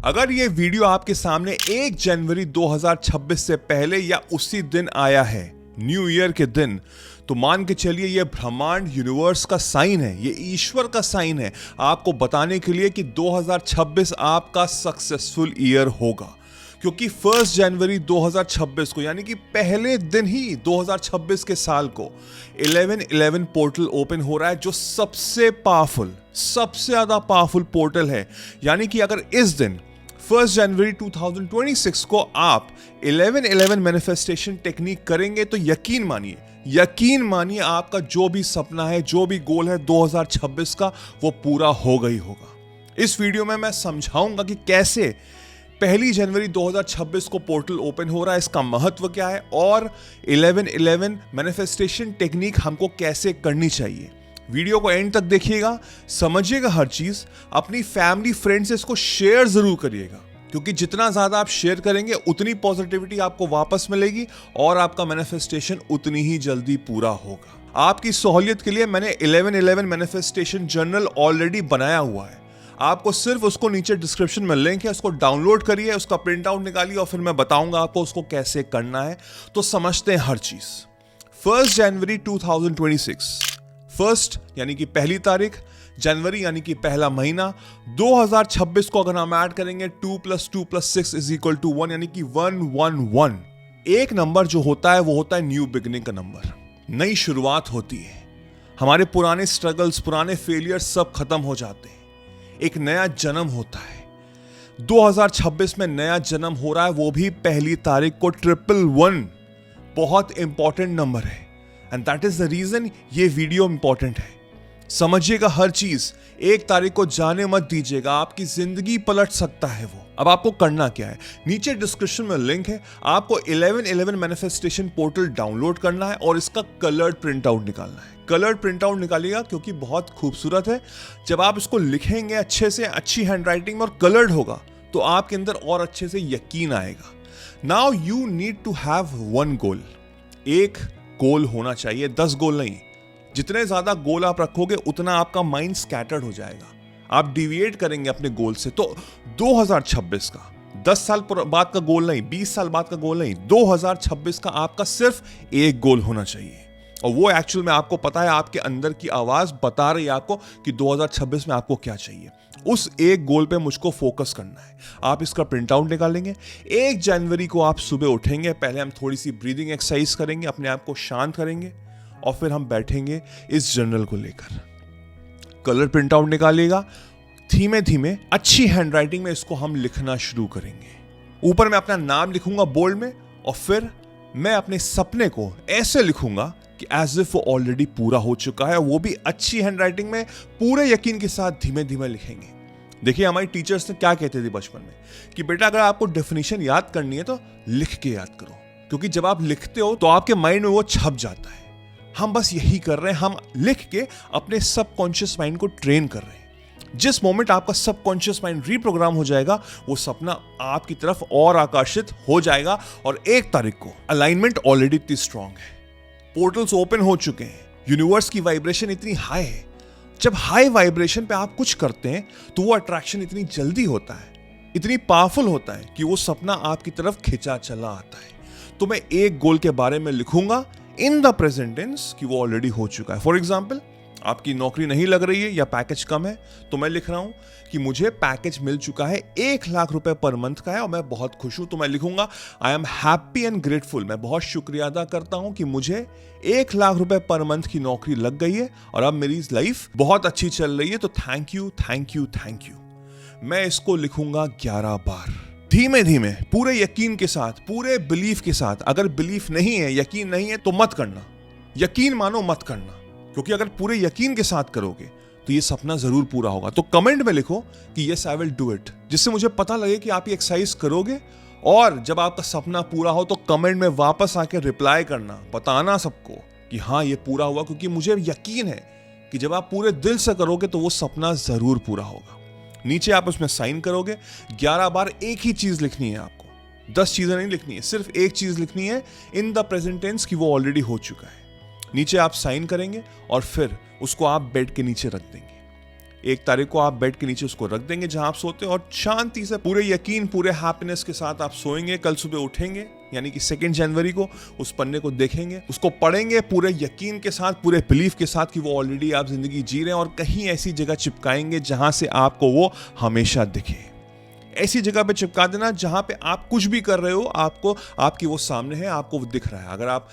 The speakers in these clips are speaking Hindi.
अगर ये वीडियो आपके सामने 1 जनवरी 2026 से पहले या उसी दिन आया है, न्यू ईयर के दिन, तो मान के चलिए ये ब्रह्मांड यूनिवर्स का साइन है, ये ईश्वर का साइन है आपको बताने के लिए कि 2026 आपका सक्सेसफुल ईयर होगा। क्योंकि 1 जनवरी 2026 को यानी कि पहले दिन ही 2026 के साल को 1111 पोर्टल ओपन हो रहा है, जो सबसे ज्यादा पावरफुल पोर्टल है। यानी कि अगर इस दिन 1 जनवरी 2026 को आप 1111 मैनिफेस्टेशन टेक्निक करेंगे तो यकीन मानिए आपका जो भी सपना है, जो भी गोल है 2026 का, वो पूरा होगा ही होगा। इस वीडियो में मैं समझाऊंगा कि कैसे 1 जनवरी 2026 को पोर्टल ओपन हो रहा है, इसका महत्व क्या है और 1111 मैनिफेस्टेशन टेक्निक हमको कैसे करनी चाहिए। वीडियो को एंड तक देखिएगा, समझिएगा हर चीज। अपनी फैमिली फ्रेंड से इसको शेयर जरूर करिएगा, क्योंकि जितना ज्यादा आप शेयर करेंगे उतनी पॉजिटिविटी आपको वापस मिलेगी और आपका मैनिफेस्टेशन उतनी ही जल्दी पूरा होगा। आपकी सहूलियत के लिए मैंने 1111 मैनिफेस्टेशन जर्नल ऑलरेडी बनाया हुआ है। आपको सिर्फ उसको नीचे डिस्क्रिप्शन में लिंक है, उसको डाउनलोड करिए, उसका प्रिंट आउट निकालिए और फिर मैं बताऊंगा आपको उसको कैसे करना है। तो समझते हैं हर चीज। 1 जनवरी 2026, फर्स्ट यानी कि पहली तारीख, जनवरी यानी कि पहला महीना, 2026 को अगर हम ऐड करेंगे 2 + 2 + 6 = 1 यानी कि 111। एक नंबर जो होता है वो होता है न्यू बिगिनिंग का नंबर, नई शुरुआत होती है। हमारे पुराने स्ट्रगल्स, पुराने फेलियर सब खत्म हो जाते हैं, एक नया जन्म होता है। 2026 में नया जन्म हो रहा है, वो भी पहली तारीख को 111। बहुत इंपॉर्टेंट नंबर है and that is the reason ये वीडियो इंपॉर्टेंट है। समझिएगा हर चीज, 1 तारीख को जाने मत दीजिएगा, आपकी जिंदगी पलट सकता है वो। अब आपको करना क्या है, नीचे डिस्क्रिप्शन में लिंक है, आपको 1111 मैनिफेस्टेशन पोर्टल डाउनलोड करना है और इसका कलर्ड प्रिंट आउट निकालना है। कलर्ड प्रिंट आउट निकालिएगा क्योंकि बहुत खूबसूरत है। जब आप इसको लिखेंगे अच्छे से, अच्छी हैंडराइटिंग में और कलर्ड होगा, तो आपके अंदर और अच्छे से यकीन आएगा। Now you need to have 1 goal. एक गोल होना चाहिए, 10 गोल नहीं। जितने ज्यादा गोल आप रखोगे उतना आपका माइंड स्कैटर्ड हो जाएगा, आप डिविएट करेंगे अपने गोल से। तो 2026 का 10 साल बाद का गोल नहीं, 20 साल बाद का गोल नहीं, 2026 का आपका सिर्फ एक गोल होना चाहिए। और वो एक्चुअल में आपको पता है, आपके अंदर की आवाज बता रही है आपको कि 2026 में आपको क्या चाहिए। उस एक गोल पे मुझको फोकस करना है। आप इसका प्रिंट आउट निकालेंगे। 1 जनवरी को आप सुबह उठेंगे, पहले हम थोड़ी सी ब्रीदिंग एक्सरसाइज करेंगे, अपने आप को शांत करेंगे और फिर हम बैठेंगे इस जर्नल को लेकर। कलर प्रिंट आउट निकालिएगा, धीमे धीमे अच्छी हैंडराइटिंग में इसको हम लिखना शुरू करेंगे। ऊपर मैं अपना नाम लिखूंगा बोल्ड में और फिर मैं अपने सपने को ऐसे लिखूंगा कि एज इफ वो ऑलरेडी पूरा हो चुका है, वो भी अच्छी हैंडराइटिंग में, पूरे यकीन के साथ धीमे धीमे लिखेंगे। देखिए हमारी टीचर्स ने क्या कहते थे बचपन में कि बेटा अगर आपको डेफिनेशन याद करनी है तो लिख के याद करो, क्योंकि जब आप लिखते हो तो आपके माइंड में वो छप जाता है। हम बस यही कर रहे हैं, हम लिख के अपने सबकॉन्शियस माइंड को ट्रेन कर रहे हैं। जिस मोमेंट आपका सबकॉन्शियस माइंड रीप्रोग्राम हो जाएगा, वो सपना आपकी तरफ और आकर्षित हो जाएगा। और 1 तारीख को अलाइनमेंट ऑलरेडी इतनी स्ट्रांग है, पोर्टल्स ओपन हो चुके हैं, यूनिवर्स की वाइब्रेशन इतनी हाई है। जब हाई वाइब्रेशन पे आप कुछ करते हैं तो वो अट्रैक्शन इतनी जल्दी होता है, इतनी पावरफुल होता है कि वो सपना आपकी तरफ खिंचा चला आता है। तो मैं एक गोल के बारे में लिखूंगा इन द प्रेजेंट टेंस कि वो ऑलरेडी हो चुका है। फॉर एग्जाम्पल, आपकी नौकरी नहीं लग रही है या पैकेज कम है, तो मैं लिख रहा हूं कि मुझे पैकेज मिल चुका है, 1 लाख रुपए पर मंथ का है और मैं बहुत खुश हूं। तो मैं लिखूंगा I am happy and grateful, मैं बहुत शुक्रिया अदा करता हूं कि मुझे 1 लाख रुपए पर मंथ की नौकरी लग गई है और अब मेरी लाइफ बहुत अच्छी चल रही है। तो thank you, thank you, thank you. मैं इसको लिखूंगा 11 बार, धीमे धीमे, पूरे यकीन के साथ, पूरे बिलीफ के साथ। अगर बिलीफ नहीं है, यकीन नहीं है, तो मत करना, यकीन मानो मत करना, क्योंकि अगर पूरे यकीन के साथ करोगे तो ये सपना जरूर पूरा होगा। तो कमेंट में लिखो कि yes I will do it, जिससे मुझे पता लगे कि आप ये एक्सरसाइज करोगे। और जब आपका सपना पूरा हो तो कमेंट में वापस आके रिप्लाई करना, बताना सबको कि हाँ ये पूरा हुआ, क्योंकि मुझे यकीन है कि जब आप पूरे दिल से करोगे तो वो सपना जरूर पूरा होगा। नीचे आप उसमें साइन करोगे। 11 बार एक ही चीज लिखनी है आपको, 10 चीजें नहीं लिखनी है, सिर्फ एक चीज लिखनी है इन द प्रेजेंट टेंस कि वो ऑलरेडी हो चुका है। नीचे आप साइन करेंगे और फिर उसको आप बेड के नीचे रख देंगे। 1 तारीख को आप बेड के नीचे उसको रख देंगे जहां आप सोते हो और शांति से पूरे यकीन, पूरे हैप्पीनेस के साथ आप सोएंगे। कल सुबह उठेंगे यानी कि 2 जनवरी को उस पन्ने को देखेंगे, उसको पढ़ेंगे पूरे यकीन के साथ, पूरे बिलीफ के साथ कि वो ऑलरेडी आप जिंदगी जी रहे हैं, और कहीं ऐसी जगह चिपकाएंगे जहां से आपको वो हमेशा दिखे। ऐसी जगह पे चिपका देना जहां पे आप कुछ भी कर रहे हो, आपको आपकी वो सामने है, आपको वो दिख रहा है। अगर आप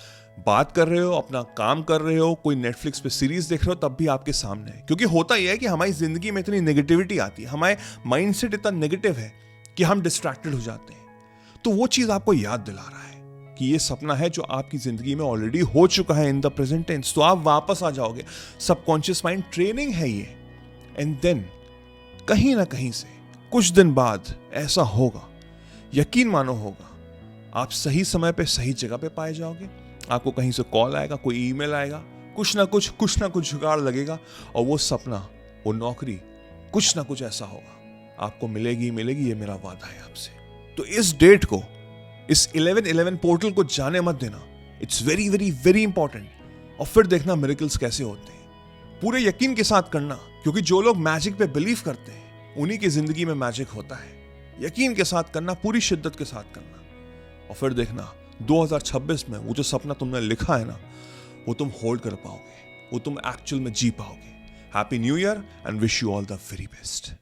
बात कर रहे हो, अपना काम कर रहे हो, कोई नेटफ्लिक्स पे सीरीज देख रहे हो, तब भी आपके सामने है। क्योंकि होता यह है कि हमारी जिंदगी में इतनी नेगेटिविटी आती है, हमारे माइंडसेट इतना नेगेटिव है कि हम डिस्ट्रैक्टेड हो जाते हैं। तो वो चीज आपको याद दिला रहा है कि ये सपना है जो आपकी जिंदगी में ऑलरेडी हो चुका है इन द प्रेजेंट टेंस। तो आप वापस आ जाओगे। सबकॉन्शियस माइंड ट्रेनिंग है ये। एंड देन कहीं ना कहीं से कुछ दिन बाद ऐसा होगा, यकीन मानो होगा, आप सही समय पे सही जगह पे पाए जाओगे। आपको कहीं से कॉल आएगा, कोई ईमेल आएगा, कुछ ना कुछ जुगाड़ लगेगा, और वो सपना, वो नौकरी, कुछ ना कुछ ऐसा होगा, आपको मिलेगी। ये मेरा वादा है आपसे। तो इस डेट को, इस 11/11 पोर्टल को जाने मत देना। It's very very very important. और फिर देखना मिरेकल्स कैसे होते हैं। पूरे यकीन के साथ करना, क्योंकि जो लोग मैजिक पे बिलीव करते हैं उन्हीं की जिंदगी में मैजिक होता है। यकीन के साथ करना, पूरी शिद्दत के साथ करना, और फिर देखना 2026 में वो जो सपना तुमने लिखा है ना, वो तुम होल्ड कर पाओगे, वो तुम एक्चुअल में जी पाओगे। Happy new year and wish you all the very best.